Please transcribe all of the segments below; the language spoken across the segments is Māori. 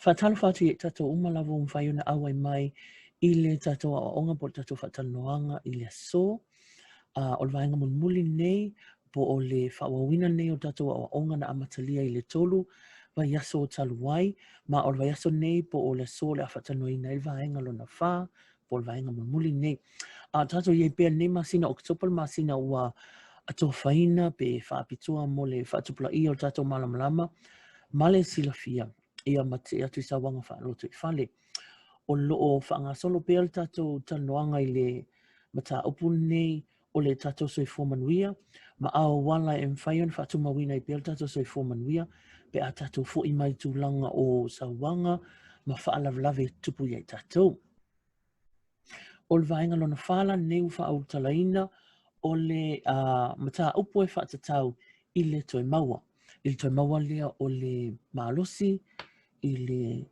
Whatalo whatu e tatou umalawo mwhaiona awai mai I le tatou a onga po tatou whatanoanga I le so. O le vaenga muli nei po o le whawawina nei o tatou a onga na amatalia I le tolu. Vai aso o taluai. Ma o le vai aso nei po o le so le a whatanoina I vaenga lona wha. Po le vaenga muli nei. Tatou ye pia nei masina o kitopal masina ua ato whaina pe whaapitua mo le whaatupula I o tatou malamalama. Male silafia. Ia mate atu sa wanga whaaloto I whale. O loo whaangasolo pea le tatou tanoanga I le mata upu nei o le tatou Soifua Manuia. Ma ao wala e mwhaion whaatumawina I pea le tatou Soifua Manuia. Pe a tatou fo I mai tūlanga o sa wanga ma whaalavlave tupu iai tatou. O le vaenga lona whala neu whaautalaina o le mata upu e whaatatau I le toi maua. I le toi maua lea o le malosi, I le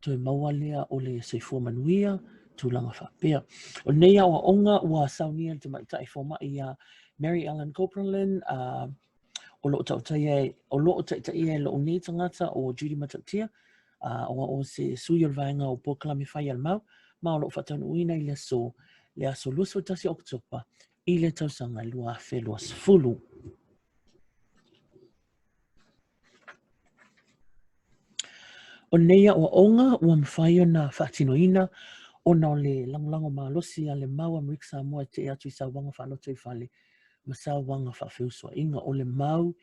toi maua lea o le Soifua Manuia, tūlanga whapea. O nei awa onga ua saunia te maitai foma I a Mary Ellen Copeland, o loo tautai o loo taitai e loo nei tangata o Judy Matatia, o se sui o vaenga o Pokalami Whai al Mau, ma o loo whatanu uina I le so, le aso luso tasi oktopa, I le tausanga lua whelua sfulu. O neia o onga ua mwhaio na Faatino ina o na le langolango malosi a le mau Amerika Samoa te atu I sa wanga whaaloto I whale ma sa wanga whawhiusua inga o le mau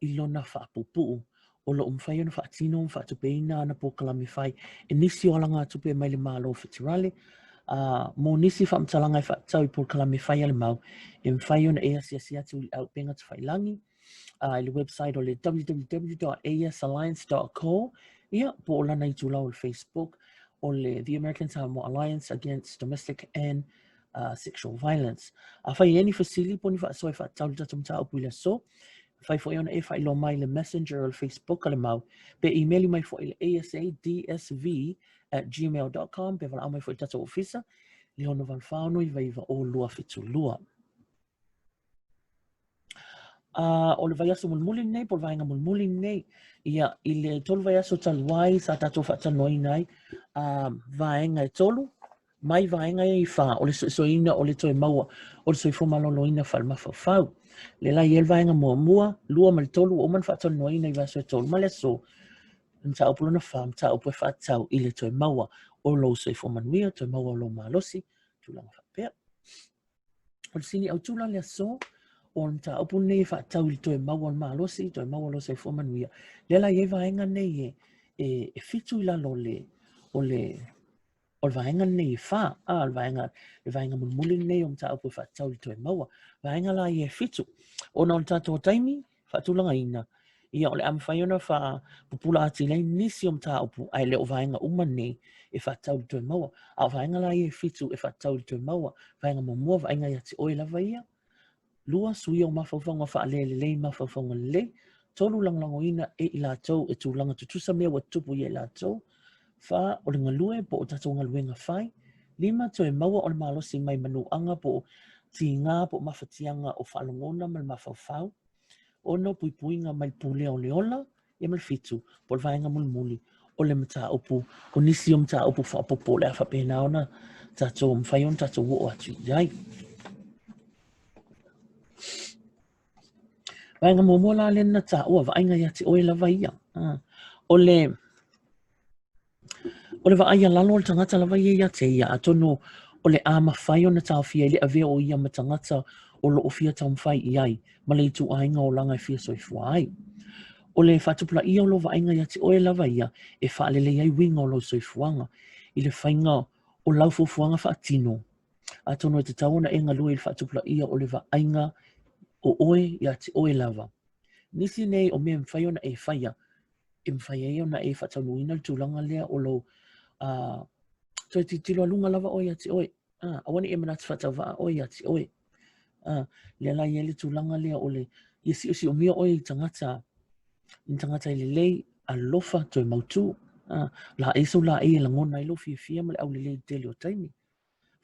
I lona whaapupuu o lo mwhaio na Faatino whaatupeina ana Pokalami Whai e nisi o langa atupe mai le malo whitirale mo nisi whaamtalanga I whaatau I Pokalami Whai a le mau e mwhaio na ea siasi atu I au penga tu whailangi le website o le www.asalliance.co ia po o lana I tūlau o le Facebook o le The American Samoa Alliance Against Domestic and Sexual Violence. Whai eni fasili po ni whaasoi whaatau le tatum ta upu I le so. Whai fo iona e whai lo mai le messenger o le Facebook a le mau. Pe emaili mai fo I le asadsv@gmail.com pe wala au mai fo I tatou ofisa. Le ono van whaono I vaiva o lua fitu lua. O le vaiaso mulmuli nei, po le vaenga mulmuli nei, ia I le tolu vaiaso taluai sa tatou whaatanoi nei, vaenga e tolu, mai vaenga e I wha, o le soina o le toi maua, o le soifua maloloina whalma whawhau. Le lai el vaenga mua, lua ma le tolu, o man whaatanoi nei vaiaso e tolu, ma le so, mta upu lona wha, mta upu e whaatau I le toi maua, o lo soifua manuia, toi maua o lo malosi, tūlanga whapea. O le sini au tūla le so, o mta upu nei whaatau I toi maua o malosi, toi maua lo Soifua Manuia. Lela ye vaenga nei e fitu I lalo o le vaenga nei wha, le vaenga mulmuli nei o mta upu whaatau I toi maua. Vaenga la ye fitu. O na o tato taimi, whaatulanga ina. Ia o le amwhaiona wha pupula ati nei nisi o mta upu, ai le o vaenga uma nei e whaatau I toi maua. A vaenga la ye fitu e whaatau I toi maua. Vaenga mamua vaenga yati oe lava ia. Lua sui o mawhawhanga whaalelelei mawhawhanga le. Tolu langlangoina e I lātou e tūlanga tutusa mea wa tupu I lātou. Wha o le ngalue po o tatou ngaluenga whai. 5 toe maua o le malosi mai manuanga po ti ngā po mawhatianga o whaalongona mal mawhawhau. Ono puipuinga mai pule o leola e mal fitu po le vaenga mulmuli o le mata upu o nisi o mata upu whaapopo le awhapena ona tatou mwhaion tatou wo atu iai. Vaenga momola le na ta ua vaenga yati oe lava ia. O le vaenga lalo le tangata lava ia yate ia atono o le ama whai o na tau fia le ave o ia ma tangata o lo ofia tau mwhai iai ma le tu ainga o langa fia soifua ai. O le whatupula ia o lo vaenga yati oe lava ia e whaalele iai winga o lo soifuanga I le whainga o laufufuanga Faatino. Atono e te tauna e ngalua I le whatupula ia o le vaenga o oe yati oe lava. Nisi nei o mea mwhai ona e whaia. E mwhai ona e whatanuina le tūlanga lea o lo toi tilo alunga lava oe yati oe. Awani e manati whatawaa oe yati oe. Le la ye le tūlanga lea o le yesi osi o mea oe I tangata. I tangata I le lei a lofa toi mautu. La eso la e langona I lo fia ma le au le lei tele o taimi.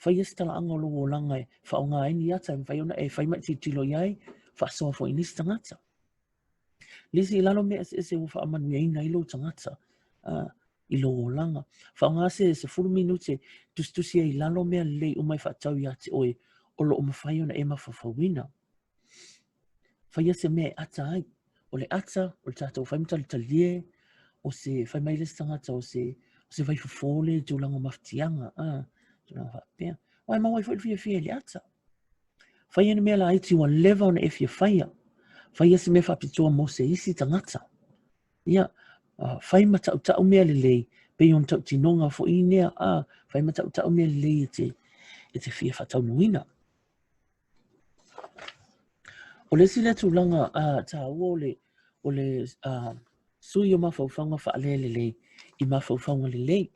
Whai esi tala anga o lo o langa e whaonga aini ata. Mwhai ona e whai mati tilo iai. Whaasoa fo inisi tangata. Lisi I lalo mea ese ufa Manuia ina I lo tangata. I lo langa. Whaonga se 10 minute tustusi e lalo mea lei umai whaatau i ate oe o lo o mawhai ona e mawhawhawina. Whaia se mea ata ai. O le ata, o le tātou whaimutali talie, o se whaimaile tangata, o se waifufole, tūlanga mawhatianga. Tūlanga whapea. Wai mawai fwoi fia le ata. Whaia ni mea la aiti wa lewa ona e fia whaia. Whaia se mea whapitua mo se isi tangata. Ia, whai mata utau mea le lei, pe on tau tinonga fo inea, whai mata utau mea le lei e te fia whatau nuina. O le sile tūlanga tā ua o le sui o mawhauwhanga whaale le lei, i mawhauwhanga le lei.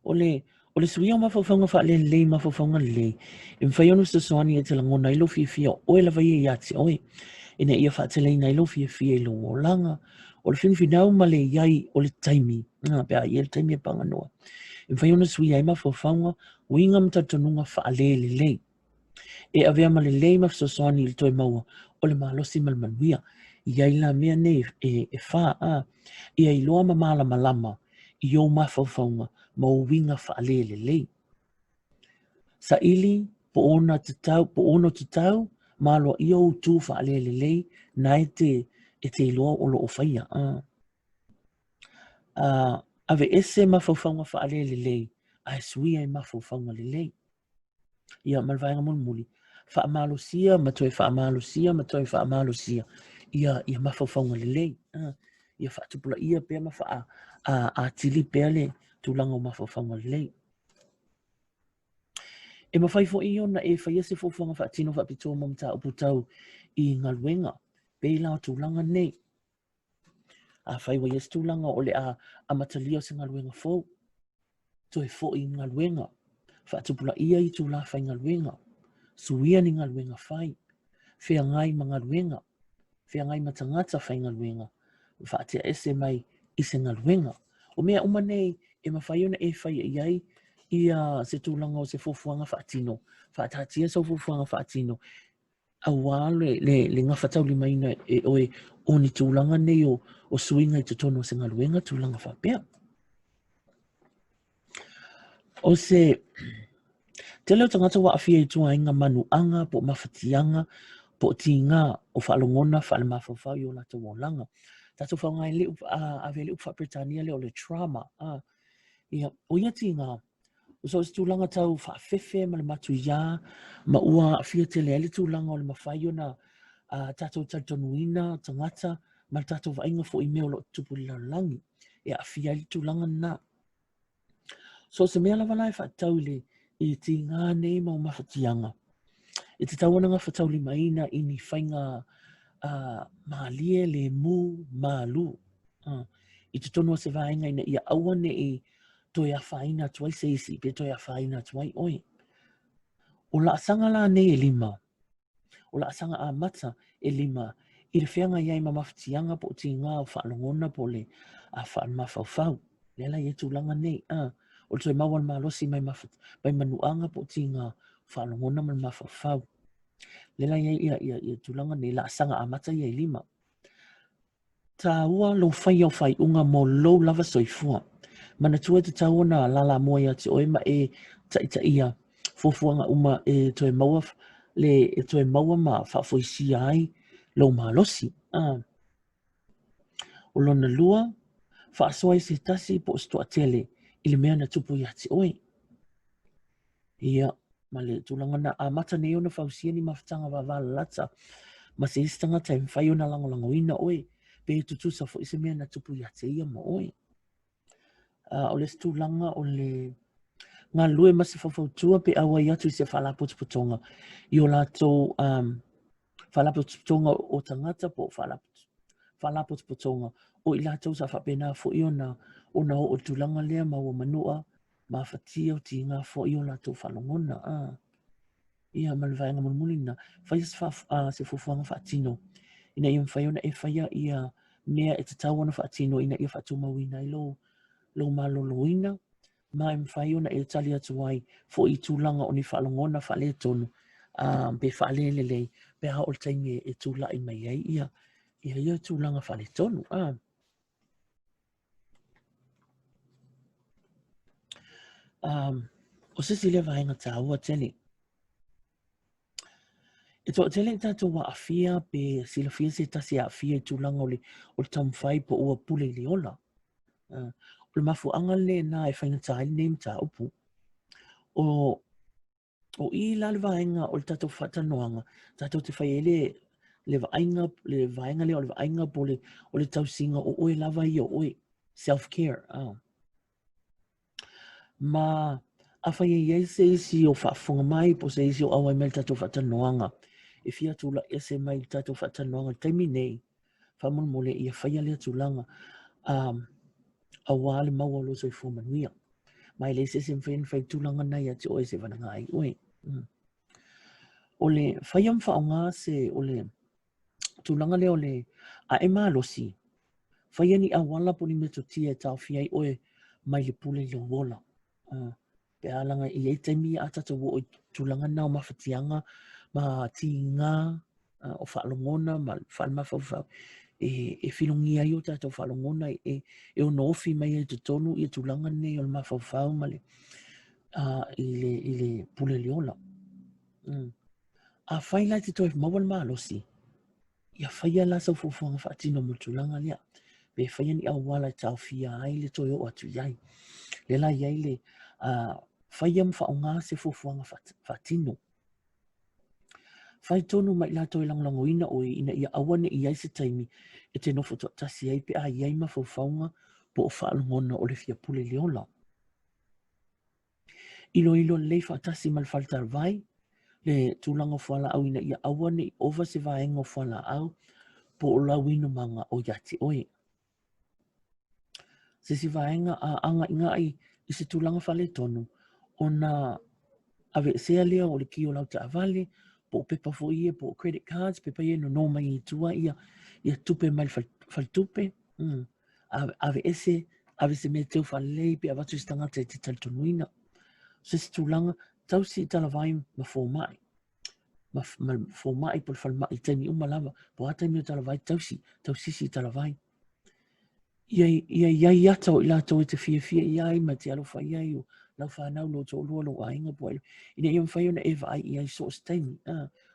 O le sui o mawhauwhanga whaale le lei, mawhauwhanga le lei, i mwhaionu sa soani e te langona ilo fia oe la vai e iati oe. Ina ia whaatele ina ilo fia i lo o langa, o le finfinau ma le iai o le taimi, pia i le taimi e panganoa. I mwhaionu sui ai mawhauwhanga, uinga mtatonunga whaale le lei. E avea ma le lei mawhauwhani i le toi maua, o le malosi ma le manuia. Ia ila mea nei e wha ia iloa ma mala malama, i o mawhauwhanga, ma o winga whaale le lei. Sa ili, po ono tatau, malo i o tu whaale le lei, na e te iloa o lo o whaia. Ave ese mawhauwhanga whaale le lei, a suia i mawhauwhanga le lei. Ia malvaenga mulmuli. Whaamalosia, matoi whaamalosia, matoi whaamalosia. Ia mawhauwhanga le lei. Ia whaatupula ia pia mawha a tili pia le tūlanga o mawhauwhanga le lei. E mawhaifo i ona e whaiese fōwhanga Faatino whapitoa mamata uputau i ngā luenga. Pei lao tūlanga nei. A whaiwa ies tūlanga o le a matalia se ngā luenga fōu. Toi fō i ngā luenga. Whaatupula ia i tūla whai ngā luenga. Suia ni ngā luenga whai. Whea ngai ma ngā luenga. Whea ngai ma tangata whai ngā luenga. Whaatea ese mai i se ngā luenga. O mea umanei e mawhaiona e whai iai i se tūlanga o se Fuafuaga Faatino. Whaatatia sau Fuafuaga Faatino. Awa le ngawhatau li maina e oe o ni tūlanga nei o suinga i te tono se ngā luenga tūlanga whapea. O se te leo tangata wa awhia i tua inga manuanga po mawhatianga po ti ngā o whaalongona whaale mawhawhau i o lata wōlanga. Tato whaunga e ave leu Britania leo le trauma. O ia ti ngā. So is tūlanga tau whaafefe ma le matu ia, Maua awhia te leale tūlanga o le mawhai o na tato tartonuina, tangata, ma tato wainga fo i meo lo tupu langi. E awhia i tūlanga na. So se mea lawa lai whaatau i ti ngā nei mau mawhatianga. E te tauana ngā whaatau li maina i ni whainga maalie le mu malu. I te tonua se vaenga ina ia awane i toi a whaina tuai seisi, pe toi a whaina tuai oi. O la asanga la nei e lima. O la asanga a mata e lima. I le whianga iai ma mawhatianga po ti ngā o whaalongona po le a whaan mawhauwhau. Lela i e tūlanga nei. O le toi mawan malosi mai manuanga po ti ngā whaalongona ma mawhauwhau. Lela i e tūlanga nei la asanga a mata i e lima. Tā ua lo whai au whai unga mo lo lava soifua. Mana tua te tau na lala moa ia te oema e taita ia Fuafuaga uma e toe maua le toe maua ma whaafoisia ai lo malosi. O lona lua whaasoa i se tasi po stua tele i le mea na tupu ia te oi. Ia, ma le tūlanga na a mata nei ona whausia ni mawhatanga wavala lata ma se istanga taim whai ona langolango ina oi pe tutusa fo i se mea na tupu ia te ia mo oi. O le stūlanga o le ngā lue ma se whawhautua pe awa i atu i se whalapotupotonga. I o lātou whalapotupotonga o tangata po whalapotupotonga. O i lātou sa whapena fo i ona o tūlanga lea ma o manua ma whatia o ti ngā fo i o lātou whalongona. Ia malvaenga mulmulina. Whai se Fuafuaga Faatino. Ina i mwhaiona e whaia ia mea e te tauana Faatino ina ia whatumawina i lo maloloina, ma mwhaiona e tali atu ai fo i tūlanga o ni whalongona whale tonu, pe whale lelei, pe hao le taimi e tūla i mai ai ia tūlanga whale tonu. O sisi le vaenga tāua tele. E tō tele tātou wa awhia pe sila whia se tasi a awhia I tūlanga o le tamwhai po ua pule le ola. O le mafu anga le nā e whainga tāi neim tā upu. O I la le vaenga o le tātou whatanoanga, tātou te whai le vaenga le o le vaenga po o le tausinga o oe lava I o oe. Self-care. Ma a whai iei se isi o whaafunga mai po se isi o awai mai tātou whatanoanga. E fia tūla e se mai tātou whatanoanga taimi nei, whamon mole I a whaia lea tūlanga a wāle maua lo Soifua Manuia. Mai le se whai tūlanga nei ati oe se vananga ai oe. O le whaiam whaonga se o le tūlanga leo le a e mālosi. Whaia ni a wala po ni meto tia e tau whiai oe mai le pule le wola. Pe alanga I e taimi a tata wo o tūlanga nao mawhatianga, ma tinga, o whaalongona, ma whaalmawhawhau. E whilongi ai o tata whaalongona, e o nofi mai e tutonu I tūlanga nei o le mawhawhau ma le I le pule le ola. A whaila te toi mawal maalosi, ia whaia la sau fuafuaga Faatino mo tūlanga lea. Pe whaia ni au wala tau fia ai le toi o atu iai. Le la iai le whaia mwhaonga se fuafuaga Faatino. Whai tonu mai la toi langlango ina oe ina ia awane iai se taimi e te nofo tasi ai pe a iai mawhauwhaunga po o whaalongona o le fia pule le ola. Ilo le whaatasi mal whaltar vai, le tūlanga whala au ina ia awane I ova se vaenga whala au po o lau ino manga o yati oe. Se si vaenga a anga inga I se tūlanga whale tonu o na ave sea lea o le ki o lau ta avale po pepa fo ie po credit cards pepa ie no noma I tua ia tupe mai faltupe. Ave se me teu whalei pe avatu I stangata te taltonuina. Se si tūlanga tau si talavai ma fō mai. Ma fō mai po le whalmai taimi umalava po ataimi o talavai tau si talavai. Ia ata o I lato e te fia iai ma te alofa iai o lau whanau lo tō lua lo ainga po elu. Ina ia mwhai ona eva ai iai so staimi.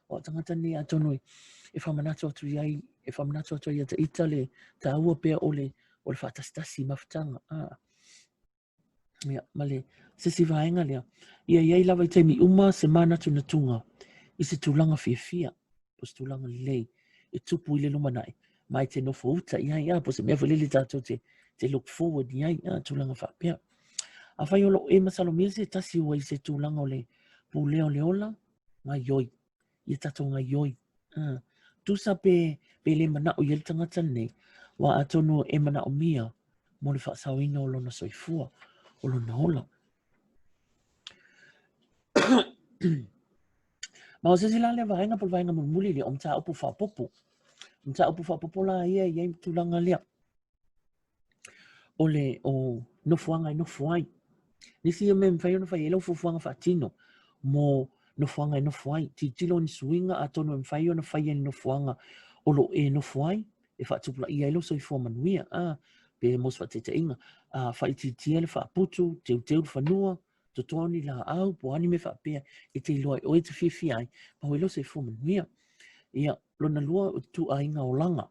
O tangata ne atono e whamanatu atu iai, e whamanatu atu iai ta ita le ta ua pea o le whaatastasi mawhtanga. Ma le sisi vaenga lea. Ia iai lava I taimi uma se manatu na tunga. I se tūlanga fia. Po se tūlanga lei. E tupu I le lumanai. Mai te nofo uta iai. Po se mea whalili tātou te look forward iai. Tūlanga whapea. A whai olo e masalomia se tasi ua I se tūlanga o le pūleo le ola. Ngā ioi. I tātou ngā ioi. Tusa pe le mana o iel tangata nei. Wa atono e mana o mia. Mo le whaasawina o lona Soifua. O lona ola. Ma o se sila le vaenga po vaenga muli le o mta upu whapopo. Mta upu whapopo la ia iai tūlanga lea. O le o nofuanga I nofuai. Nisi ia me mwhai ona whai elau fuafuaga Faatino. Mo nofuanga I nofuai. Titilo ni suinga atono mwhai ona whai e nofuanga o lo e nofuai. E whaatupula ia elo Soifua Manuia. Pe mos whatete inga. Whai titia le whaaputu, teu whanua. Totoni la au, po ani me whapea. E te iloa o e te whiwhi ai. Ma ho elo Soifua Manuia. Ia lona lua o tu a inga o langa.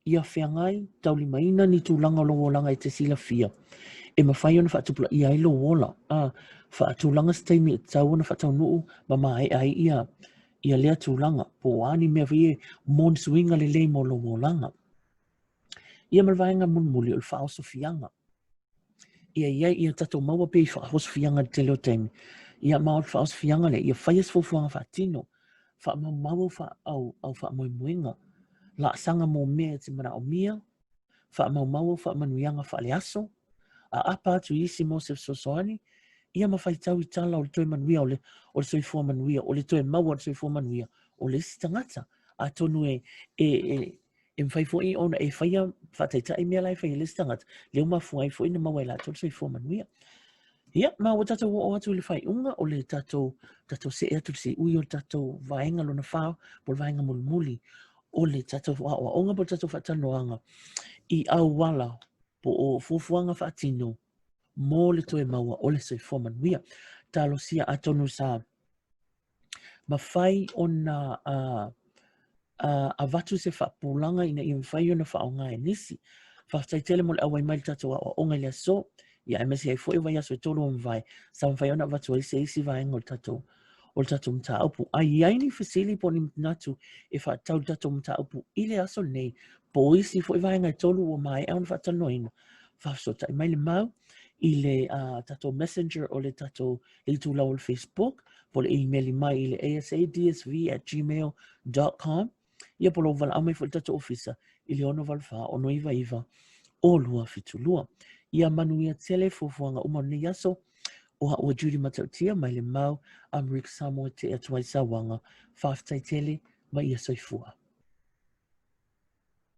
Ia whiangai, tauli maina ni tūlanga o lo langa I te sila fia. E mawhai ona whaatupula ia ilo wola. Whaatulanga staimi e tau ona whaataunuu ma mai ai ia lea tūlanga. Po ani mea vie mon suinga le lei mo lo wolanga. Ia malvaenga munmuli o le whaoso fianga. Ia tato maua pe I whaoso fianga te leo taimi. Ia maa o le whaoso fianga le. Ia whaias fuafuaga Faatino. Whaamau au whaamoemoenga. La sanga mo mea te mana o mia. Whaamau whaamanuianga whaaleaso. A apa atu isi mo se sosoani, ia mawhai tau I tala o le toi Manuia o le Soifua Manuia, o le toi Maua o le Soifua Manuia, o le sitangata. A tonu e mwhai fo I ona e whaia whataita I mea lai whai le sitangata, leo mafuai fo I na maua I la tolu Soifua Manuia. Ia, ma o tatou o atu le whai unga, o le tatou se e atu se ui o tatou vaenga lona whao, po le vaenga muli, o le tatou o onga po tatou whatanoanga, I au wala, po o fuafuaga Faatino mo le toe maua o le soifua manuia. Talosia atonu sa mawhai o na a watu se whaapulanga ina i mwhai o na whaonga e nisi. Whaftaitele mo le awai mai tatua o onga le so, ia e mesi ai fo i vai aso e tolu o mwhai, sa mwhai o na watu ai se isi vai ngol tatou. O le tatou mta upu. Ai ai ni fasili po ni natu e whaatau tatou mta upu i le aso nei, po isi fo i vai ngai tolu o mai e on whaatano ina. Whafsota i mai le mau, i le tatou messenger o le tatou le tu lau o le Facebook, po le email i mai i le asadsv@gmail.com. Ia polo wala amai fo tatou ofisa i le ono valfa o no iva iva o lua fitulua. Ia Manuia tele Fuafuaga uma ni aso o ha ua Judy matautia mai le mau am Rick Samoa te atuai sawanga whaftai tele mai ia Soifua.